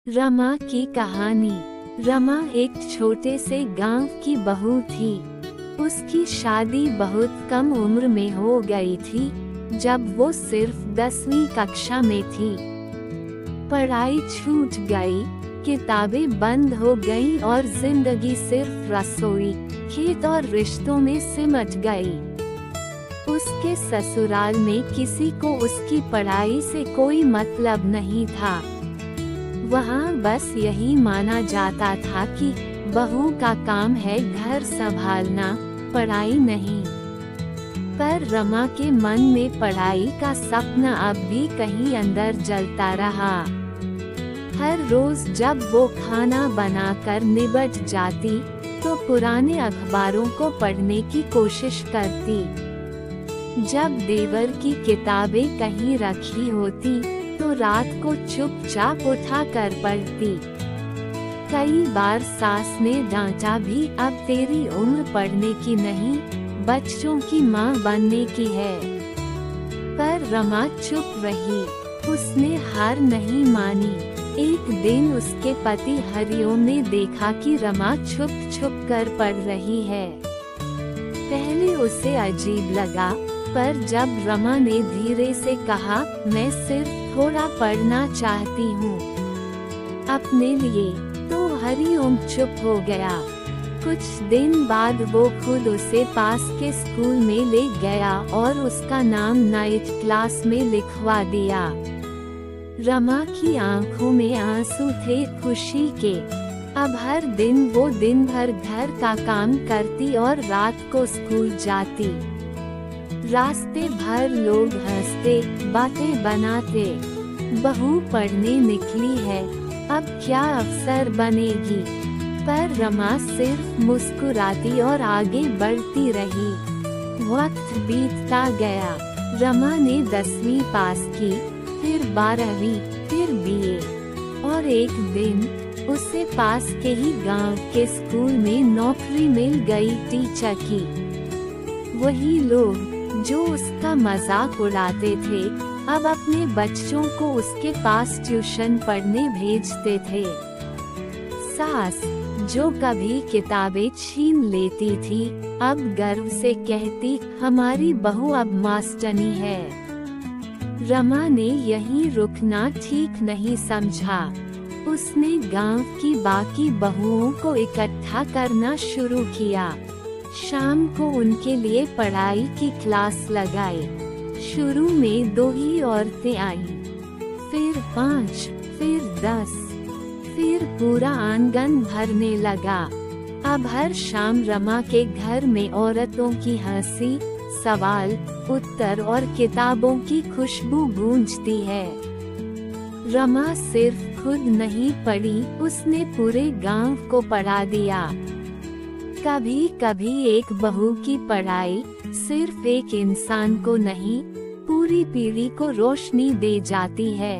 रमा की कहानी। रमा एक छोटे से गांव की बहू थी। उसकी शादी बहुत कम उम्र में हो गई थी, जब वो सिर्फ 10वीं कक्षा में थी। पढ़ाई छूट गई, किताबें बंद हो गईं और जिंदगी सिर्फ रसोई, खेत और रिश्तों में सिमट गई। उसके ससुराल में किसी को उसकी पढ़ाई से कोई मतलब नहीं था। वहाँ बस यही माना जाता था कि बहू का काम है घर संभालना, पढ़ाई नहीं। पर रमा के मन में पढ़ाई का सपना अब भी कहीं अंदर जलता रहा। हर रोज जब वो खाना बनाकर निबट जाती, तो पुराने अखबारों को पढ़ने की कोशिश करती। जब देवर की किताबें कहीं रखी होती, तो रात को चुपचाप उठा कर पढ़ती। कई बार सास ने डांटा भी, अब तेरी उम्र पढ़ने की नहीं, बच्चों की माँ बनने की है। पर रमा चुप रही, उसने हार नहीं मानी। एक दिन उसके पति हरिओम ने देखा कि रमा छुप छुप कर पढ़ रही है। पहले उसे अजीब लगा, पर जब रमा ने धीरे से कहा, मैं सिर्फ थोड़ा पढ़ना चाहती हूँ अपने लिए, तो हरिओम चुप हो गया। कुछ दिन बाद वो खुद उसे पास के स्कूल में ले गया और उसका नाम नाइट क्लास में लिखवा दिया। रमा की आंखों में आंसू थे खुशी के। अब हर दिन वो दिन भर घर का काम करती और रात को स्कूल जाती। रास्ते भर लोग हंसते, बातें बनाते, बहू पढ़ने निकली है, अब क्या अफसर बनेगी। पर रमा सिर्फ मुस्कुराती और आगे बढ़ती रही। वक्त बीतता गया। रमा ने 10वीं पास की, फिर 12वीं, फिर बीए, और एक दिन उसे पास के ही गांव के स्कूल में नौकरी मिल गई टीचर की। वही लोग जो उसका मजाक उड़ाते थे, अब अपने बच्चों को उसके पास ट्यूशन पढ़ने भेजते थे। सास जो कभी किताबें छीन लेती थी, अब गर्व से कहती, हमारी बहू अब मास्टरनी है। रमा ने यहीं रुकना ठीक नहीं समझा। उसने गांव की बाकी बहुओं को इकट्ठा करना शुरू किया। शाम को उनके लिए पढ़ाई की क्लास लगाई। शुरू में 2 ही औरतें आईं, फिर 5, फिर 10, फिर पूरा आंगन भरने लगा। अब हर शाम रमा के घर में औरतों की हंसी, सवाल, उत्तर और किताबों की खुशबू गूंजती है। रमा सिर्फ खुद नहीं पढ़ी, उसने पूरे गांव को पढ़ा दिया। कभी कभी एक बहू की पढ़ाई सिर्फ एक इंसान को नहीं, पूरी पीढ़ी को रोशनी दे जाती है।